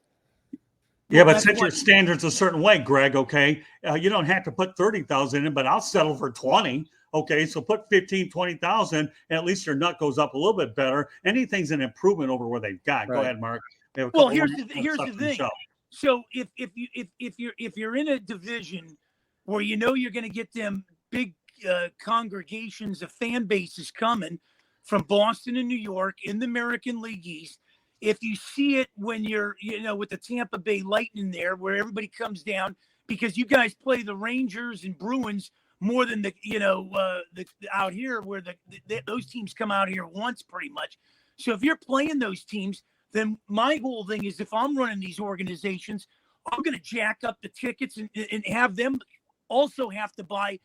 Yeah, but set your standards a certain way, Greg, okay? You don't have to put 30,000 in, but I'll settle for 20. Okay, so put 15, 20,000, and at least your nut goes up a little bit better. Anything's an improvement over where they've got. Right. Go ahead, Mark. Well, here's the thing. So if you're in a division where you're going to get them big congregations of fan bases coming from Boston and New York in the American League East, if you see it when you're with the Tampa Bay Lightning there, where everybody comes down because you guys play the Rangers and Bruins more than the out here where those teams come out here once pretty much. So if you're playing those teams, then my whole thing is if I'm running these organizations, I'm going to jack up the tickets and have them also have to buy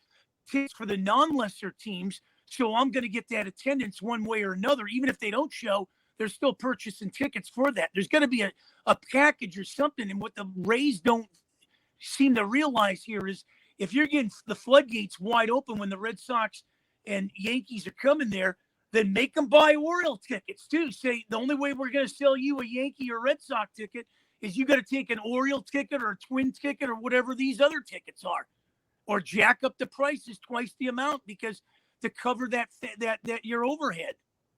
tickets for the non-lesser teams. So I'm going to get that attendance one way or another. Even if they don't show, they're still purchasing tickets for that. There's going to be a package or something. And what the Rays don't seem to realize here is if you're getting the floodgates wide open when the Red Sox and Yankees are coming there, then make them buy Oriole tickets too. Say the only way we're going to sell you a Yankee or Red Sox ticket is you got to take an Oriole ticket or a Twin ticket or whatever these other tickets are, or jack up the prices twice the amount because to cover that your overhead.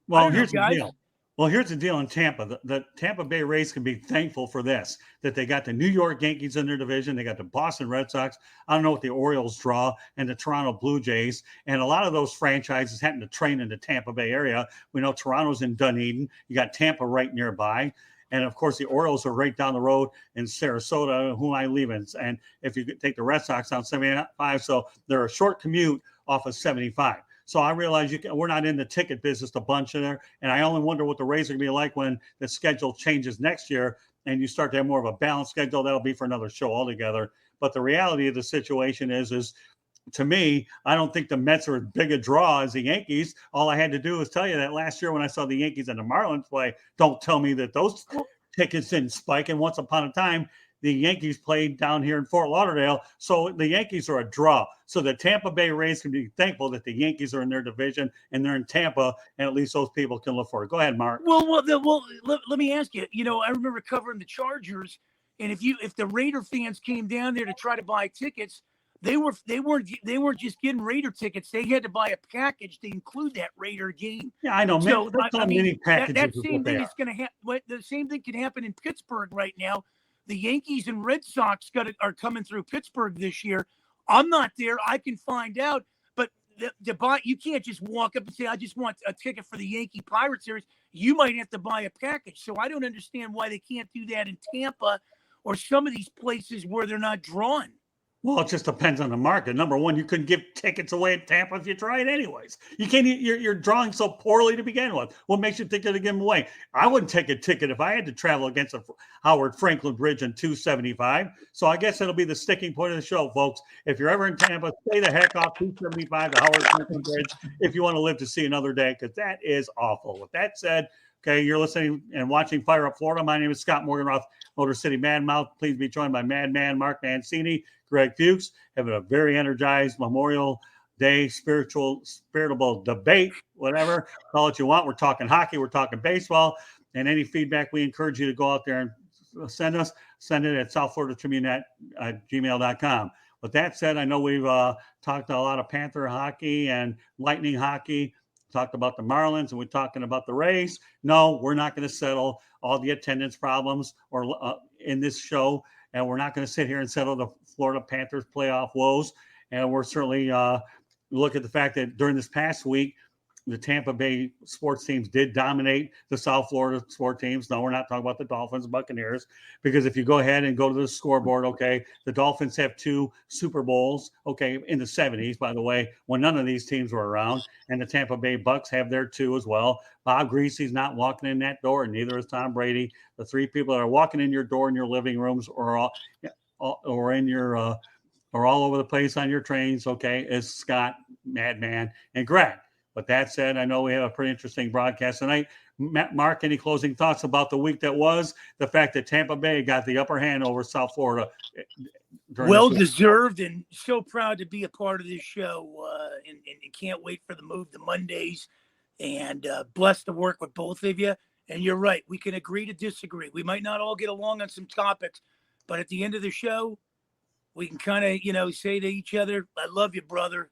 Well, here's the deal. Well, here's the deal in Tampa. The Tampa Bay Rays can be thankful for this, that they got the New York Yankees in their division. They got the Boston Red Sox. I don't know what the Orioles draw, and the Toronto Blue Jays. And a lot of those franchises happen to train in the Tampa Bay area. We know Toronto's in Dunedin. You got Tampa right nearby. And of course, the Orioles are right down the road in Sarasota, who I live in. And if you take the Red Sox down 75, so they're a short commute off of 75. So I realize we're not in the ticket business a bunch in there. And I only wonder what the Rays are going to be like when the schedule changes next year and you start to have more of a balanced schedule. That'll be for another show altogether. But the reality of the situation is to me, I don't think the Mets are as big a draw as the Yankees. All I had to do was tell you that last year when I saw the Yankees and the Marlins play, don't tell me that those tickets didn't spike. And once upon a time, the Yankees played down here in Fort Lauderdale. So the Yankees are a draw. So the Tampa Bay Rays can be thankful that the Yankees are in their division and they're in Tampa, and at least those people can look for it. Go ahead, Mark. Well, let me ask you. I remember covering the Chargers, and if the Raider fans came down there to try to buy tickets, they weren't just getting Raider tickets. They had to buy a package to include that Raider game. Yeah, I know. So many packages. That same thing is going to happen. The same thing can happen in Pittsburgh right now. The Yankees and Red Sox are coming through Pittsburgh this year. I'm not there. I can find out. But you can't just walk up and say, I just want a ticket for the Yankee Pirate Series. You might have to buy a package. So I don't understand why they can't do that in Tampa or some of these places where they're not drawn. Well, it just depends on the market. Number one, you couldn't give tickets away at Tampa if you tried anyways. You can't. You're drawing so poorly to begin with. What makes you think you're going to give them away? I wouldn't take a ticket if I had to travel against a Howard Franklin Bridge in 275. So I guess it'll be the sticking point of the show, folks. If you're ever in Tampa, stay the heck off 275, the Howard Franklin Bridge, if you want to live to see another day, because that is awful. With that said, okay, you're listening and watching Fire Up Florida. My name is Scott Morganroth, Motor City Madmouth. Please be joined by Madman Mark Mancini, Greg Fuchs, having a very energized Memorial Day spiritable debate, whatever, call it you want. We're talking hockey, we're talking baseball, and any feedback, we encourage you to go out there and send it at southfloridatribune@gmail.com. With that said, I know we've talked a lot of Panther hockey and Lightning hockey, talked about the Marlins, and we're talking about the Rays. No, we're not going to settle all the attendance problems or in this show, and we're not going to sit here and settle the Florida Panthers playoff woes. And we're certainly look at the fact that during this past week, the Tampa Bay sports teams did dominate the South Florida sport teams. No, we're not talking about the Dolphins and Buccaneers, because if you go ahead and go to the scoreboard, okay, the Dolphins have 2 Super Bowls, okay, in the 70s, by the way, when none of these teams were around, and the Tampa Bay Bucks have their 2 as well. Bob Greasy's not walking in that door, and neither is Tom Brady. The 3 people that are walking in your door in your living rooms or in your or all over the place on your trains, okay, is Scott, Madman, and Greg. But that said, I know we have a pretty interesting broadcast tonight. Mark, any closing thoughts about the week that was? The fact that Tampa Bay got the upper hand over South Florida. Well deserved, and so proud to be a part of this show, and can't wait for the move to Mondays, and blessed to work with both of you. And you're right, we can agree to disagree. We might not all get along on some topics, but at the end of the show, we can kind of, say to each other, I love you, brother.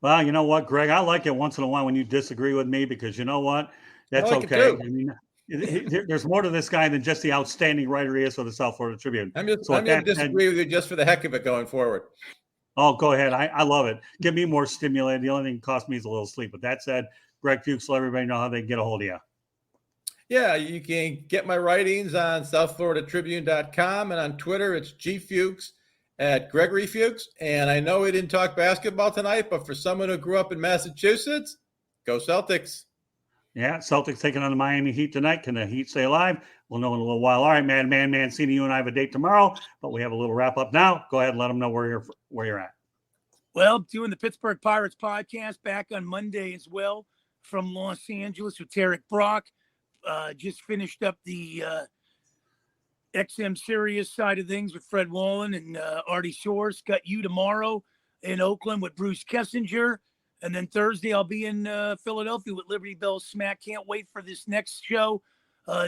Well, you know what, Greg? I like it once in a while when you disagree with me, because you know what? That's okay. I mean, there's more to this guy than just the outstanding writer he is for the South Florida Tribune. I'm going to disagree with you just for the heck of it going forward. Oh, go ahead. I love it. Give me more stimulated. The only thing that cost me is a little sleep. But that said, Greg Fuchs, let everybody know how they can get a hold of you. Yeah, you can get my writings on southfloridatribune.com, and on Twitter, it's GFuchs at Gregory Fuchs. And I know we didn't talk basketball tonight, but for someone who grew up in Massachusetts, go Celtics. Yeah, Celtics taking on the Miami Heat tonight. Can the Heat stay alive? We'll know in a little while. All right, Madman Mancini, you and I have a date tomorrow, but we have a little wrap up now. Go ahead and let them know where you're at. Well, doing the Pittsburgh Pirates podcast back on Monday as well from Los Angeles with Tarek Brock. Just finished up the XM Sirius side of things with Fred Wallen and Artie Shores. Got you tomorrow in Oakland with Bruce Kessinger. And then Thursday, I'll be in Philadelphia with Liberty Bell Smack. Can't wait for this next show.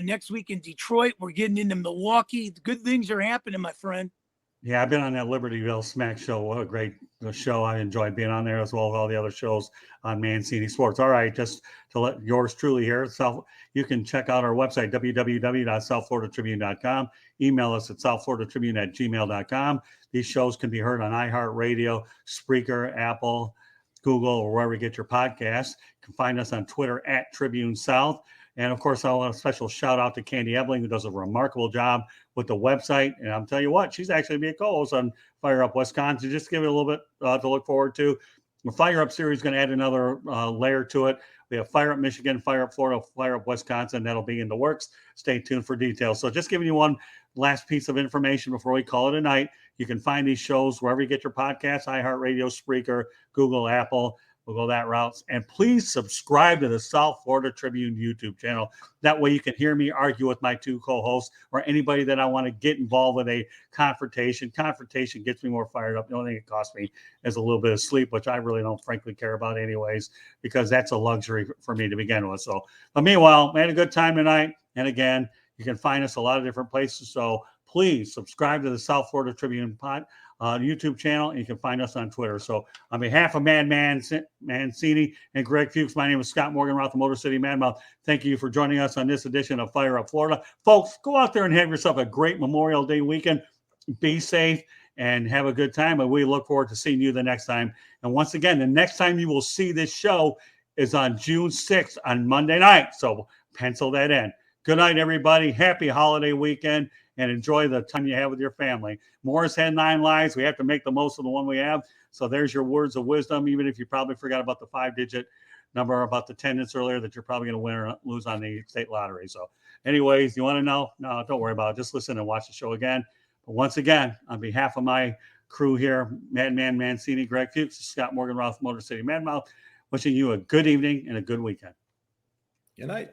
Next week in Detroit, we're getting into Milwaukee. Good things are happening, my friend. Yeah, I've been on that Libertyville Smack show. What a great show. I enjoyed being on there, as well as all the other shows on Mancini Sports. All right, just to let yours truly here. So you can check out our website, www.southfloridatribune.com. Email us at southfloridatribune@gmail.com. These shows can be heard on iHeartRadio, Spreaker, Apple, Google, or wherever you get your podcasts. You can find us on Twitter at Tribune South. And of course, I want a special shout out to Candy Ebling, who does a remarkable job with the website. And I'm telling you what, she's actually be a co-host on Fire Up Wisconsin. Just give it a little bit to look forward to. The Fire Up series is going to add another layer to it. We have Fire Up Michigan, Fire Up Florida, Fire Up Wisconsin. That'll be in the works. Stay tuned for details. So just giving you one last piece of information before we call it a night. You can find these shows wherever you get your podcasts, iHeartRadio, Spreaker, Google, Apple. We'll go that route. And please subscribe to the South Florida Tribune YouTube channel. That way you can hear me argue with my two co-hosts or anybody that I want to get involved with a confrontation. Confrontation gets me more fired up. The only thing it costs me is a little bit of sleep, which I really don't frankly care about anyways, because that's a luxury for me to begin with. So, but meanwhile, we had a good time tonight. And again, you can find us a lot of different places. So please subscribe to the South Florida Tribune YouTube channel, and you can find us on Twitter. So on behalf of Mancini and Greg Fuchs, my name is Scott Morgan, the Motor City Madmouth. Thank you for joining us on this edition of Fire Up Florida. Folks, go out there and have yourself a great Memorial Day weekend. Be safe and have a good time. And we look forward to seeing you the next time. And once again, the next time you will see this show is on June 6th on Monday night. So pencil that in. Good night, everybody. Happy holiday weekend, and enjoy the time you have with your family. Morris had 9 lives. We have to make the most of the one we have. So there's your words of wisdom, even if you probably forgot about the 5-digit number about the attendance earlier that you're probably going to win or lose on the state lottery. So anyways, you want to know? No, don't worry about it. Just listen and watch the show again. But once again, on behalf of my crew here, Madman Mancini, Greg Fuchs, Scott Morgan, Motor City Madmouth, wishing you a good evening and a good weekend. Good night.